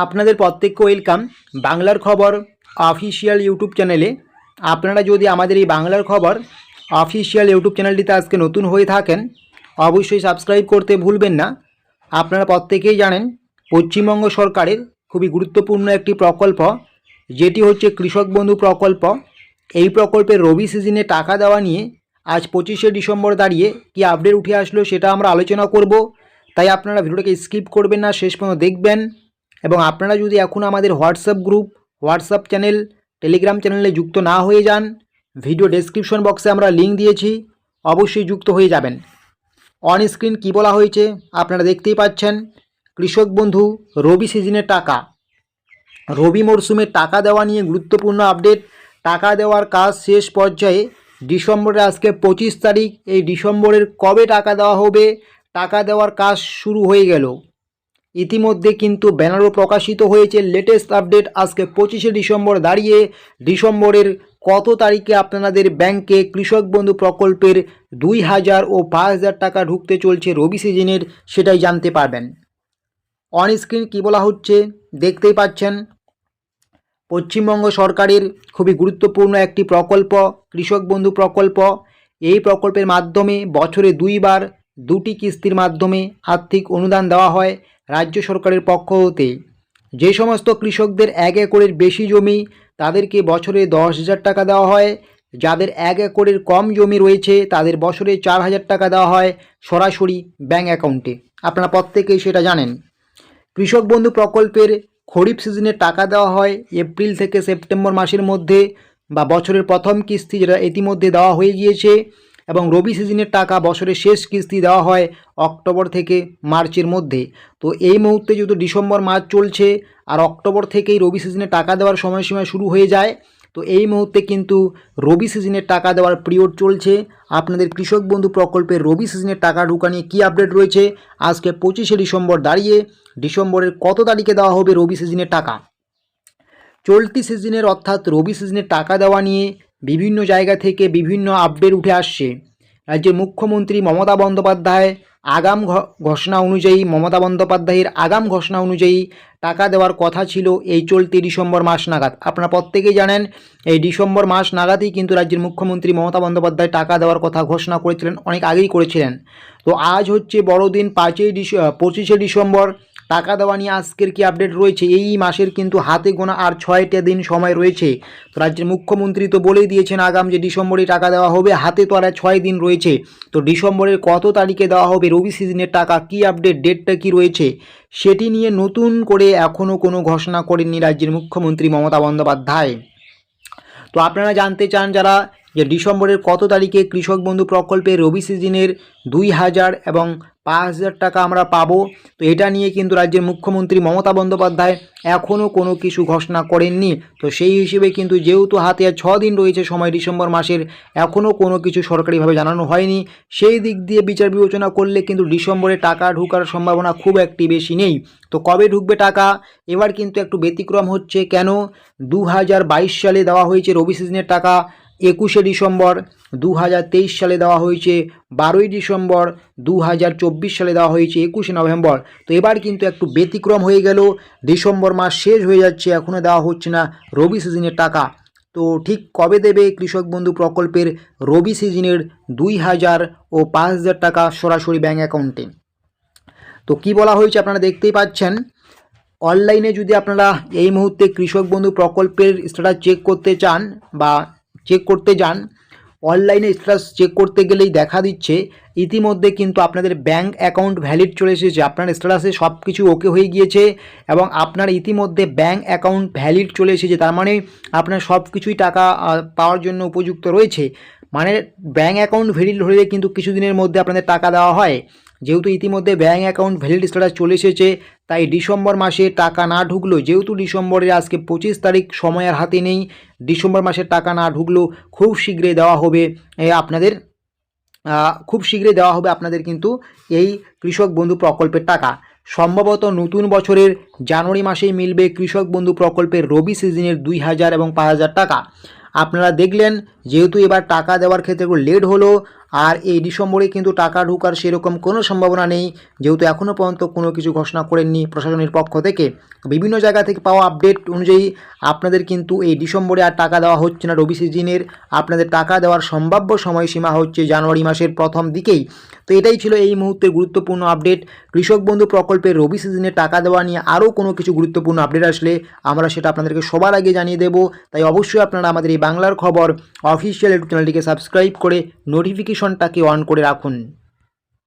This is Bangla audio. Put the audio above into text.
আপনাদের প্রত্যেককে ওয়েলকাম বাংলার খবর অফিসিয়াল ইউটিউব চ্যানেলে। আপনারা যদি আমাদের এই বাংলার খবর অফিসিয়াল ইউটিউব চ্যানেলটিতে আজকে নতুন হয়ে থাকেন, অবশ্যই সাবস্ক্রাইব করতে ভুলবেন না। আপনারা প্রত্যেকেই জানেন পশ্চিমবঙ্গ সরকারের খুবই গুরুত্বপূর্ণ একটি প্রকল্প, যেটি হচ্ছে কৃষক বন্ধু প্রকল্প। এই প্রকল্পের রবি সিজনে টাকা দেওয়া নিয়ে আজ 25শে ডিসেম্বর দাঁড়িয়ে কি আপডেট উঠে আসলো সেটা আমরা আলোচনা করব। তাই আপনারা ভিডিওটাকে স্কিপ করবেন না, শেষ পর্যন্ত দেখবেন। এবং আপনারা যদি এখন আমাদের WhatsApp group, WhatsApp channel, Telegram চ্যানেলে যুক্ত না হয়ে যান, ভিডিও ডেসক্রিপশন বক্সে আমরা লিঙ্ক দিয়েছি, অবশ্যই যুক্ত হয়ে যাবেন। অন স্ক্রিন কী বলা হয়েছে আপনারা দেখতেই পাচ্ছেন। কৃষক বন্ধু রবি সিজনের টাকা, রবি মরশুমে টাকা দেওয়া নিয়ে গুরুত্বপূর্ণ আপডেট। টাকা দেওয়ার কাজ শেষ পর্যায়ে। ডিসেম্বরের আজকে 25 তারিখ। এই ডিসেম্বরের কবে টাকা দেওয়া হবে? টাকা দেওয়ার কাজ শুরু হয়ে গেল। ইতিমধ্যে কিন্তু ব্যানারও প্রকাশিত হয়েছে। লেটেস্ট আপডেট আজকে 25শে ডিসেম্বর দাঁড়িয়ে ডিসেম্বরের কত তারিখে আপনাদের ব্যাংকে কৃষক বন্ধু প্রকল্পের 2000 ও 5000 টাকা ঢুকতে চলছে রবি সিজনের, সেটাই জানতে পারবেন। অন স্ক্রিন কী বলা হচ্ছে দেখতেই পাচ্ছেন। পশ্চিমবঙ্গ সরকারের খুবই গুরুত্বপূর্ণ একটি প্রকল্প কৃষক বন্ধু প্রকল্প। এই প্রকল্পের মাধ্যমে বছরে 2বার 2টি কিস্তির মাধ্যমে আর্থিক অনুদান দেওয়া হয় রাজ্য সরকারের পক্ষ হতে। যে সমস্ত কৃষকদের 1 একরের বেশি জমি তাদেরকে বছরে 10,000 টাকা দেওয়া হয়। যাদের 1 একরের কম জমি রয়েছে তাদের বছরে 4,000 টাকা দেওয়া হয় সরাসরি ব্যাঙ্ক অ্যাকাউন্টে। আপনারা প্রত্যেকেই সেটা জানেন। কৃষক বন্ধু প্রকল্পের খরিফ সিজনে টাকা দেওয়া হয় এপ্রিল থেকে সেপ্টেম্বর মাসের মধ্যে, বা বছরের প্রথম কিস্তি যেটা ইতিমধ্যে দেওয়া হয়ে গিয়েছে। এবং রবি সিজনের টাকা বছরের শেষ কিস্তি দেওয়া হয় অক্টোবর থেকে মার্চের মধ্যে। তো এই মুহূর্তে যেহেতু ডিসেম্বর মাস চলছে আর অক্টোবর থেকেই রবি সিজনে টাকা দেওয়ার সময়সীমা শুরু হয়ে যায়, তো এই মুহূর্তে কিন্তু রবি সিজনের টাকা দেওয়ার পিরিয়ড চলছে। আপনাদের কৃষক বন্ধু প্রকল্পের রবি সিজনের টাকা ঢোকা নিয়ে কী আপডেট রয়েছে আজকে 25শে ডিসেম্বর দাঁড়িয়ে ডিসেম্বরের কত তারিখে দেওয়া হবে রবি সিজনের টাকা? চলতি সিজনের অর্থাৎ রবি সিজনের টাকা দেওয়া নিয়ে বিভিন্ন জায়গা থেকে বিভিন্ন আপডেট উঠে আসছে। রাজ্যের মুখ্যমন্ত্রী মমতা বন্দ্যোপাধ্যায় মমতা বন্দ্যোপাধ্যায়ের আগাম ঘোষণা অনুযায়ী টাকা দেওয়ার কথা ছিল এই চলতি ডিসেম্বর মাস নাগাদ। আপনারা প্রত্যেকেই জানেন এই ডিসেম্বর মাস নাগাদই কিন্তু রাজ্যের মুখ্যমন্ত্রী মমতা বন্দ্যোপাধ্যায় টাকা দেওয়ার কথা ঘোষণা করেছিলেন, অনেক আগেই করেছিলেন। তো আজ হচ্ছে বড়দিন 25শে ডিসেম্বর। টাকা দেওয়া নিয়ে আজকের কি আপডেট রয়েছে? এই মাসের কিন্তু হাতে গোনা আর 6টা দিন সময় রয়েছে। তো রাজ্যের মুখ্যমন্ত্রী তো বলেই দিয়েছেন আগাম যে ডিসেম্বরে টাকা দেওয়া হবে, হাতে তো আর 6 দিন রয়েছে। তো ডিসেম্বরের কত তারিখে দেওয়া হবে রবি সিজনের টাকা, কি আপডেট, ডেটটা কি রয়েছে সেটি নিয়ে নতুন করে এখনও কোনো ঘোষণা করেননি রাজ্যের মুখ্যমন্ত্রী মমতা বন্দ্যোপাধ্যায়। তো আপনারা জানতে চান যারা, যে ডিসেম্বরের কত তারিখে কৃষক বন্ধু প্রকল্পে রবি সিজনের 2,000 এবং 5,000 টাকা আমরা পাবো। তো এটা নিয়ে কিন্তু রাজ্যের মুখ্যমন্ত্রী মমতা বন্দ্যোপাধ্যায় এখনও কোনো কিছু ঘোষণা করেননি। তো সেই হিসেবে কিন্তু যেহেতু হাতে আর 6 দিন রয়েছে সময় ডিসেম্বর মাসের, এখনও কোনো কিছু সরকারিভাবে জানানো হয়নি। সেই দিক দিয়ে বিচার বিবেচনা করলে কিন্তু ডিসেম্বরে টাকা ঢোকার সম্ভাবনা খুব একটি বেশি নেই। তো কবে ঢুকবে টাকা? এবার কিন্তু একটু ব্যতিক্রম হচ্ছে। কেন? 2022 সালে দেওয়া হয়েছে রবি সিজনের টাকা 21শে ডিসেম্বর, 2023 সালে দেওয়া হয়েছে 12ই ডিসেম্বর, 2024 সালে দেওয়া হয়েছে 21শে নভেম্বর। তো এবার কিন্তু একটু ব্যতিক্রম হয়ে গেল। ডিসেম্বর মাস শেষ হয়ে যাচ্ছে, এখনও দেওয়া হচ্ছে না রবি সিজনের টাকা। তো ঠিক কবে দেবে কৃষক বন্ধু প্রকল্পের রবি সিজনের 2,000 ও 5,000 টাকা সরাসরি ব্যাঙ্ক অ্যাকাউন্টে? তো কি বলা হয়েছে আপনারা দেখতেই পাচ্ছেন। অনলাইনে যদি আপনারা এই মুহূর্তে কৃষক বন্ধু প্রকল্পের স্ট্যাটাস চেক করতে চান বা চেক করতে যান, অনলাইনে স্ট্যাটাস চেক করতে গেলেই দেখা দিচ্ছে ইতিমধ্যে কিন্তু আপনাদের ব্যাঙ্ক অ্যাকাউন্ট ভ্যালিড চলে এসেছে। আপনার স্ট্যাটাসে সব কিছু ওকে হয়ে গিয়েছে এবং আপনার ইতিমধ্যে ব্যাঙ্ক অ্যাকাউন্ট ভ্যালিড চলে এসেছে। তার মানে আপনার সব কিছুই টাকা পাওয়ার জন্য উপযুক্ত রয়েছে। মানে ব্যাঙ্ক অ্যাকাউন্ট ভ্যালিড হলে কিন্তু কিছুদিনের মধ্যে আপনাদের টাকা দেওয়া হয়। যেহেতু ইতিমধ্যে ব্যাঙ্ক অ্যাকাউন্ট ভ্যালিড স্ট্যাটাস চলে এসেছে, তাই ডিসেম্বর মাসে টাকা না ঢুকলেও, যেহেতু ডিসেম্বরের আজকে 25 তারিখ, সময় আর হাতে নেই, ডিসেম্বর মাসের টাকা না ঢুকলেও খুব শীঘ্রই দেওয়া হবে আপনাদের, আপনাদের কিন্তু এই কৃষক বন্ধু প্রকল্পের টাকা। সম্ভবত নতুন বছরের জানুয়ারি মাসেই মিলবে কৃষক বন্ধু প্রকল্পের রবি সিজনের 2,000 এবং 5,000 টাকা। আপনারা দেখলেন যেহেতু এবার টাকা দেওয়ার ক্ষেত্রে একটু লেট হলো, আর এই ডিসেম্বরে কিন্তু টাকা ঢোকার সেরকম কোনো সম্ভাবনা নেই, যেহেতু এখনও পর্যন্ত কোনো কিছু ঘোষণা করেননি প্রশাসনের পক্ষ থেকে। বিভিন্ন জায়গা থেকে পাওয়া আপডেট অনুযায়ী আপনাদের কিন্তু এই ডিসেম্বরে আর টাকা দেওয়া হচ্ছে না। রবি সিজনের আপনাদের টাকা দেওয়ার সম্ভাব্য সময়সীমা হচ্ছে জানুয়ারি মাসের প্রথম দিকেই। তো এটাই ছিল এই মুহূর্তের গুরুত্বপূর্ণ আপডেট। কৃষক বন্ধু প্রকল্পের রবি সিজনে টাকা দেওয়া নিয়ে আরও কোনো কিছু গুরুত্বপূর্ণ আপডেট আসলে আমরা সেটা আপনাদেরকে সবার আগে জানিয়ে দেব। তাই অবশ্যই আপনারা আমাদের এই বাংলার খবর অফিসিয়াল ইউটিউব চ্যানেলটিকে সাবস্ক্রাইব করে নোটিফিকেশনটাকে অন করে রাখুন।